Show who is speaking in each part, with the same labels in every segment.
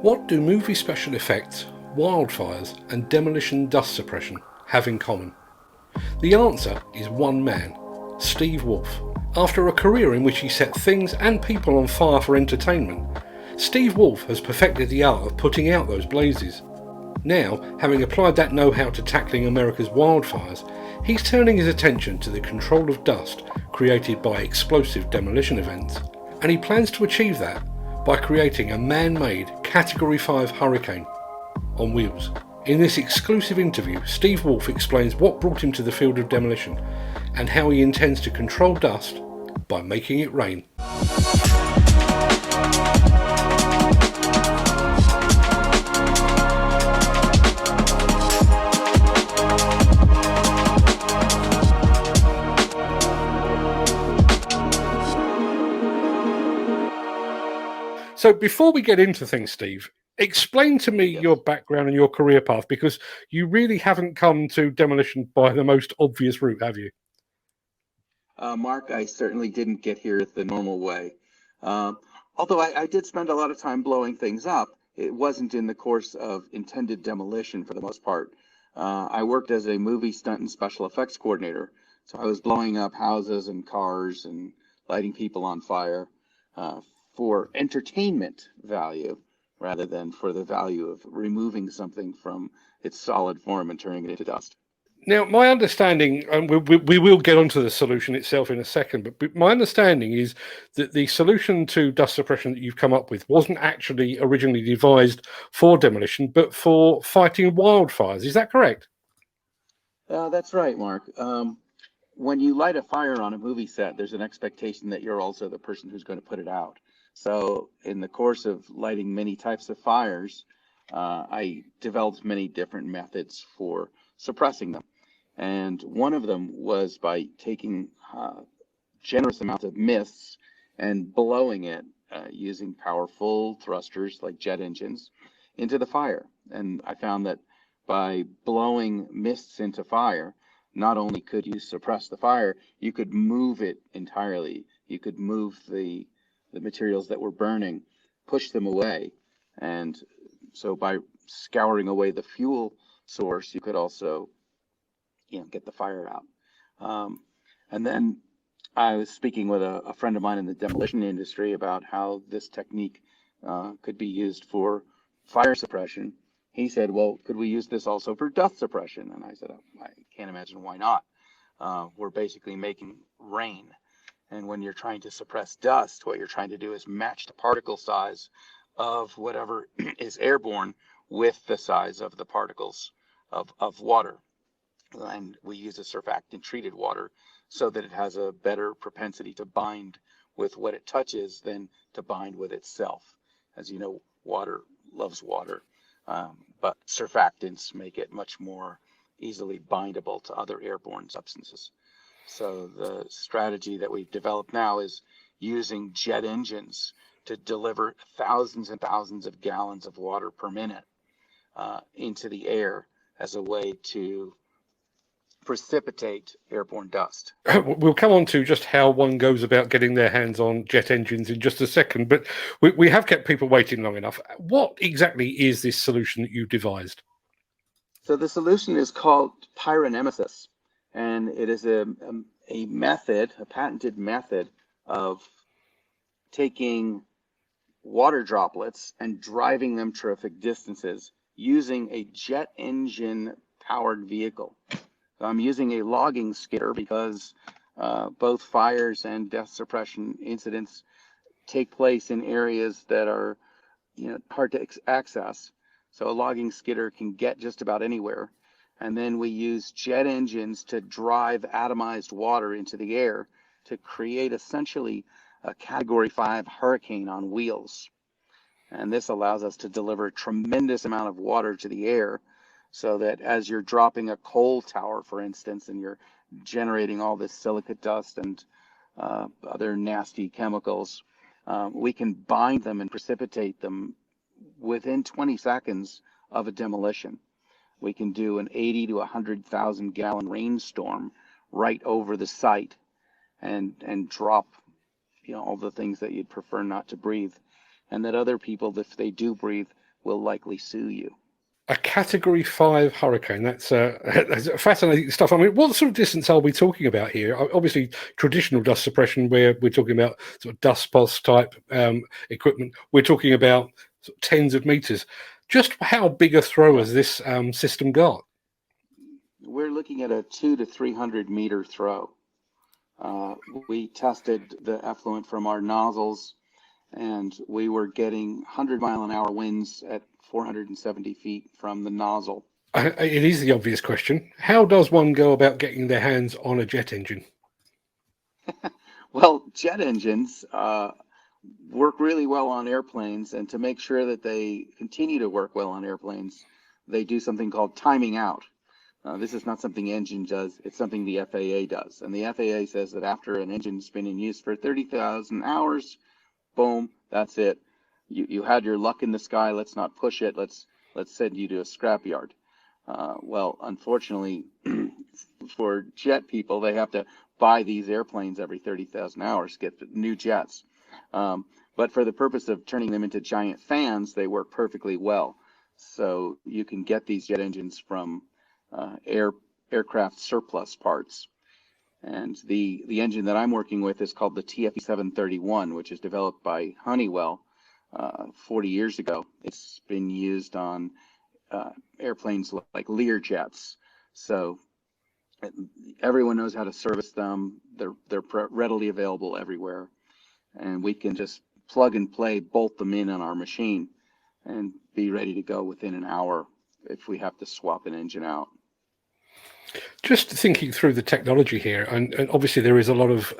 Speaker 1: What do movie special effects, wildfires and demolition dust suppression have in common? The answer is one man, Steve Wolfe. After a career in which he set things and people on fire for entertainment, Steve Wolfe has perfected the art of putting out those blazes. Now, having applied that know-how to tackling America's wildfires, he's turning his attention to the control of dust created by explosive demolition events. And he plans to achieve that by creating a man-made Category 5 hurricane on wheels. In this exclusive interview, Steve Wolfe explains what brought him to the field of demolition and how he intends to control dust by making it rain. So before we get into things, Steve, explain to me your background and your career path, because you really haven't come to demolition by the most obvious route, have you?
Speaker 2: Mark, I certainly didn't get here the normal way. Although I did spend a lot of time blowing things up, it wasn't in the course of intended demolition for the most part. I worked as a movie stunt and special effects coordinator, so I was blowing up houses and cars and lighting people on fire for entertainment value rather than for the value of removing something from its solid form and turning it into dust.
Speaker 1: Now, my understanding, and we will get onto the solution itself in a second, but my understanding is that the solution to dust suppression that you've come up with wasn't actually originally devised for demolition, but for fighting wildfires. Is that correct?
Speaker 2: That's right, Mark. When you light a fire on a movie set, there's an expectation that you're also the person who's going to put it out. So in the course of lighting many types of fires, I developed many different methods for suppressing them. And one of them was by taking generous amounts of mists and blowing it using powerful thrusters like jet engines into the fire. And I found that by blowing mists into fire, not only could you suppress the fire, you could move it entirely. You could move the materials that were burning, push them away. And so by scouring away the fuel source, you could also, get the fire out. And then I was speaking with a friend of mine in the demolition industry about how this technique could be used for fire suppression. He said, well, could we use this also for dust suppression? And I said, I can't imagine why not. We're basically making rain. And when you're trying to suppress dust, what you're trying to do is match the particle size of whatever is airborne with the size of the particles of water. And we use a surfactant treated water so that it has a better propensity to bind with what it touches than to bind with itself. As you know, water loves water, but surfactants make it much more easily bindable to other airborne substances. So the strategy that we've developed now is using jet engines to deliver thousands and thousands of gallons of water per minute into the air as a way to precipitate airborne dust.
Speaker 1: We'll come on to just how one goes about getting their hands on jet engines in just a second, but we have kept people waiting long enough. What exactly is this solution that you've devised?
Speaker 2: So the solution is called Pyronemesis, and it is a method, a patented method of taking water droplets and driving them terrific distances using a jet engine powered vehicle. So I'm using a logging skidder because both fires and dust suppression incidents take place in areas that are hard to access. So a logging skidder can get just about anywhere. And then we use jet engines to drive atomized water into the air to create essentially a Category 5 hurricane on wheels. And this allows us to deliver a tremendous amount of water to the air so that as you're dropping a coal tower, for instance, and you're generating all this silicate dust and other nasty chemicals, we can bind them and precipitate them within 20 seconds of a demolition. We can do an 80 to 100,000 gallon rainstorm right over the site and drop all the things that you'd prefer not to breathe, and that other people, if they do breathe, will likely sue you.
Speaker 1: A Category 5 hurricane. That's that's fascinating stuff. I mean, what sort of distance are we talking about here? Obviously, traditional dust suppression, where we're talking about sort of dust pulse type equipment, we're talking about sort of tens of meters. Just how big a throw has this system got?
Speaker 2: We're looking at a 200 to 300 meter throw. We tested the effluent from our nozzles, and we were getting 100-mile-an-hour winds at 470 feet from the nozzle.
Speaker 1: It is the obvious question. How does one go about getting their hands on a jet engine?
Speaker 2: Well, jet engines work really well on airplanes, and to make sure that they continue to work well on airplanes, they do something called timing out. This is not something engine does, it's something the FAA does. And the FAA says that after an engine's been in use for 30,000 hours, boom, that's it. You had your luck in the sky, let's not push it, let's send you to a scrapyard. Well, unfortunately, for jet people, they have to buy these airplanes every 30,000 hours, get new jets. But for the purpose of turning them into giant fans, they work perfectly well. So you can get these jet engines from aircraft surplus parts. And the engine that I'm working with is called the TFE 731, which is developed by Honeywell 40 years ago. It's been used on airplanes like Learjets. So everyone knows how to service them. They're readily available everywhere. And we can just plug and play, bolt them in on our machine and be ready to go within an hour if we have to swap an engine out.
Speaker 1: Just thinking through the technology here, and obviously there is a lot of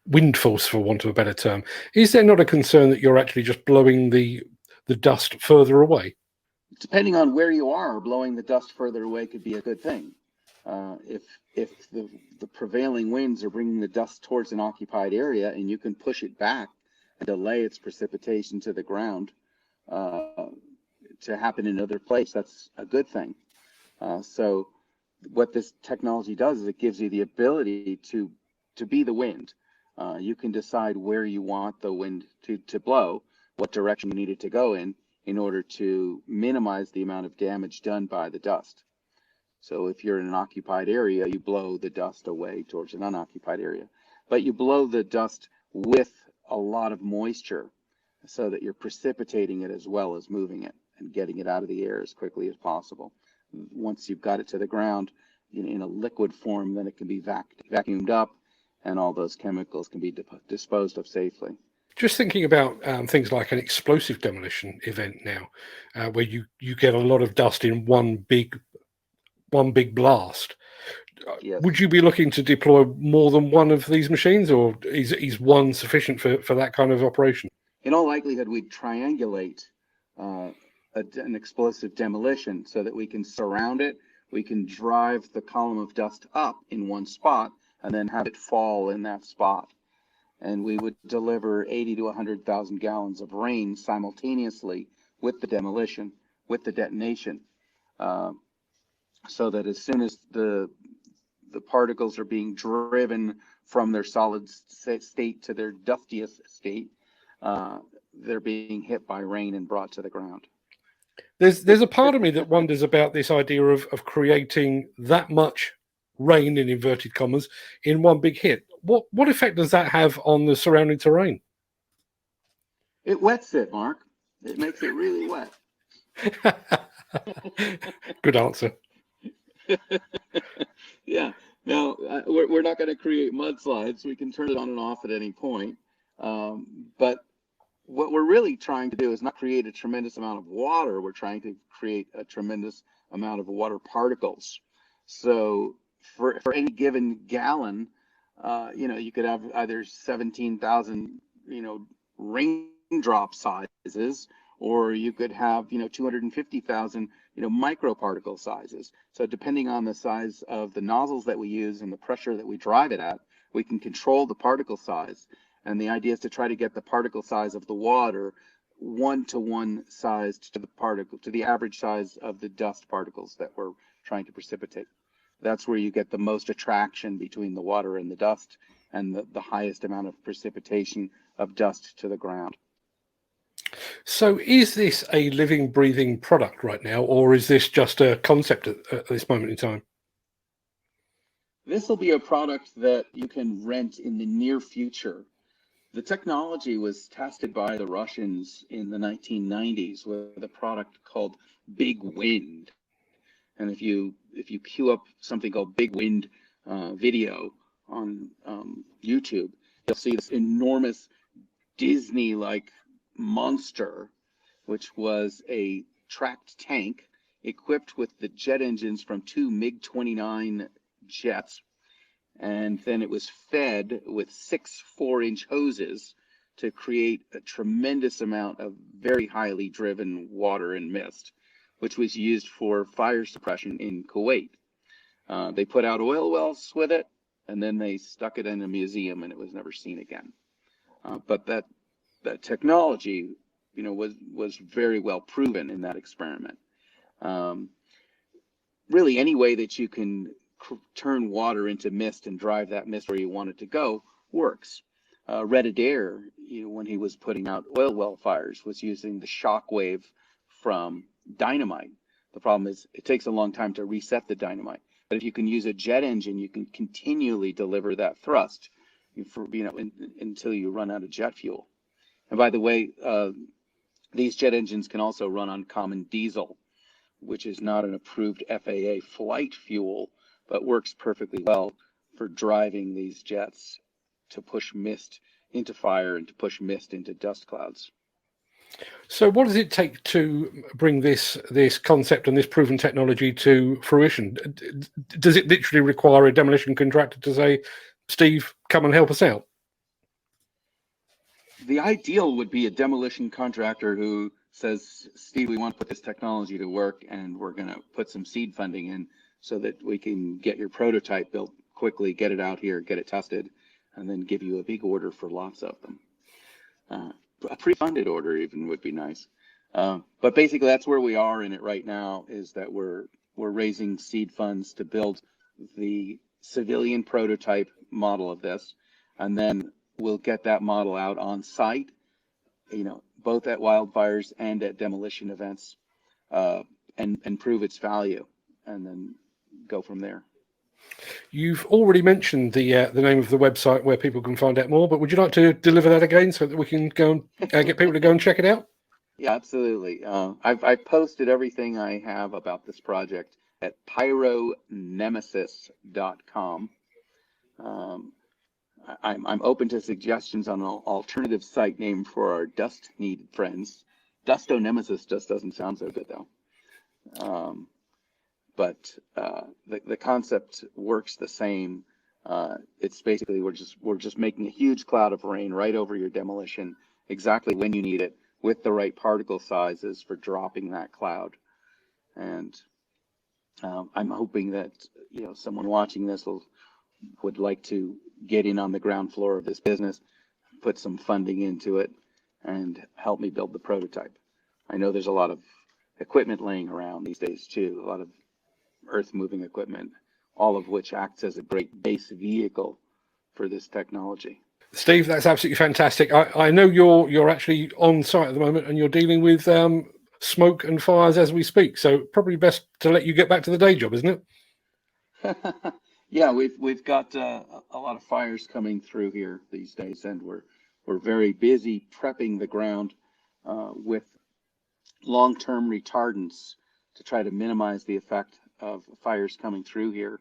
Speaker 1: wind force, for want of a better term. Is there not a concern that you're actually just blowing the dust further away?
Speaker 2: Depending on where you are, blowing the dust further away could be a good thing. If the prevailing winds are bringing the dust towards an occupied area and you can push it back and delay its precipitation to the ground to happen in another place, that's a good thing. So what this technology does is it gives you the ability to be the wind. You can decide where you want the wind to blow, what direction you need it to go in order to minimize the amount of damage done by the dust. So if you're in an occupied area, you blow the dust away towards an unoccupied area. But you blow the dust with a lot of moisture so that you're precipitating it as well as moving it and getting it out of the air as quickly as possible. Once you've got it to the ground in a liquid form, then it can be vacuumed up and all those chemicals can be disposed of safely.
Speaker 1: Just thinking about things like an explosive demolition event now, where you get a lot of dust in one big blast.
Speaker 2: Yes.
Speaker 1: Would you be looking to deploy more than one of these machines, or is one sufficient for that kind of operation?
Speaker 2: In all likelihood, we'd triangulate an explosive demolition so that we can surround it, we can drive the column of dust up in one spot and then have it fall in that spot. And we would deliver 80 to 100,000 gallons of rain simultaneously with the demolition, with the detonation, so that as soon as the particles are being driven from their solid state to their dustiest state, they're being hit by rain and brought to the ground.
Speaker 1: There's a part of me that wonders about this idea of creating that much rain, in inverted commas, in one big hit. What effect does that have on the surrounding terrain?
Speaker 2: It wets it, Mark. It makes it really wet.
Speaker 1: Good answer.
Speaker 2: Yeah. Now, we're not going to create mudslides. We can turn it on and off at any point. But what we're really trying to do is not create a tremendous amount of water. We're trying to create a tremendous amount of water particles. So for any given gallon, you could have either 17,000, raindrop sizes, or you could have, 250,000, microparticle sizes. So depending on the size of the nozzles that we use and the pressure that we drive it at, we can control the particle size. And the idea is to try to get the particle size of the water 1-to-1 sized to the average size of the dust particles that we're trying to precipitate. That's where you get the most attraction between the water and the dust, and the highest amount of precipitation of dust to the ground.
Speaker 1: So is this a living, breathing product right now, or is this just a concept at this moment in time?
Speaker 2: This will be a product that you can rent in the near future. The technology was tested by the Russians in the 1990s with a product called Big Wind. And if you queue up something called Big Wind video on YouTube, you'll see this enormous Disney-like monster, which was a tracked tank equipped with the jet engines from two MiG-29 jets, and then it was fed with 6 4-inch hoses to create a tremendous amount of very highly driven water and mist, which was used for fire suppression in Kuwait. They put out oil wells with it, and then they stuck it in a museum, and it was never seen again. But that technology, was very well proven in that experiment. Really, any way that you can turn water into mist and drive that mist where you want it to go works. Red Adair, when he was putting out oil well fires, was using the shock wave from dynamite. The problem is it takes a long time to reset the dynamite. But if you can use a jet engine, you can continually deliver that thrust until you run out of jet fuel. And by the way, these jet engines can also run on common diesel, which is not an approved FAA flight fuel, but works perfectly well for driving these jets to push mist into fire and to push mist into dust clouds.
Speaker 1: So what does it take to bring this concept and this proven technology to fruition? Does it literally require a demolition contractor to say, Steve, come and help us out?
Speaker 2: The ideal would be a demolition contractor who says, Steve, we want to put this technology to work, and we're going to put some seed funding in so that we can get your prototype built quickly, get it out here, get it tested, and then give you a big order for lots of them. A pre-funded order even would be nice. But basically, that's where we are in it right now, is that we're raising seed funds to build the civilian prototype model of this, and then we'll get that model out on site, both at wildfires and at demolition events, and prove its value, and then go from there.
Speaker 1: You've already mentioned the name of the website where people can find out more, but would you like to deliver that again so that we can go and get people to go and check it out?
Speaker 2: Yeah, absolutely. I've posted everything I have about this project at pyronemesis.com. I'm open to suggestions on an alternative site name for our dust-needed friends. Dustonemesis just doesn't sound so good, though. But the concept works the same. It's basically we're just making a huge cloud of rain right over your demolition, exactly when you need it, with the right particle sizes for dropping that cloud. And I'm hoping that someone watching this would like to get in on the ground floor of this business, put some funding into it, and help me build the prototype. I know there's a lot of equipment laying around these days too, a lot of earth-moving equipment, all of which acts as a great base vehicle for this technology.
Speaker 1: Steve, that's absolutely fantastic. I know you're actually on site at the moment, and you're dealing with smoke and fires as we speak. So probably best to let you get back to the day job, isn't it?
Speaker 2: Yeah, we've got a lot of fires coming through here these days, and we're very busy prepping the ground with long-term retardants to try to minimize the effect of fires coming through here.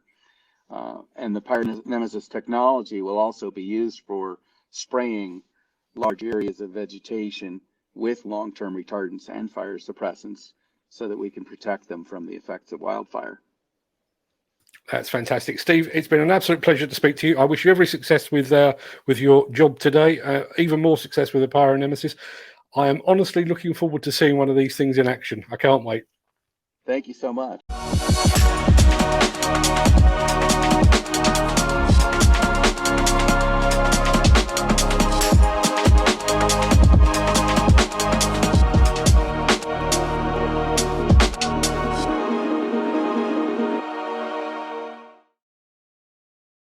Speaker 2: And the Pyronemesis technology will also be used for spraying large areas of vegetation with long-term retardants and fire suppressants so that we can protect them from the effects of wildfire.
Speaker 1: That's fantastic, Steve. It's been an absolute pleasure to speak to you. I wish you every success with your job today, even more success with the Pyronemesis. I am honestly looking forward to seeing one of these things in action. I can't wait.
Speaker 2: Thank you so much.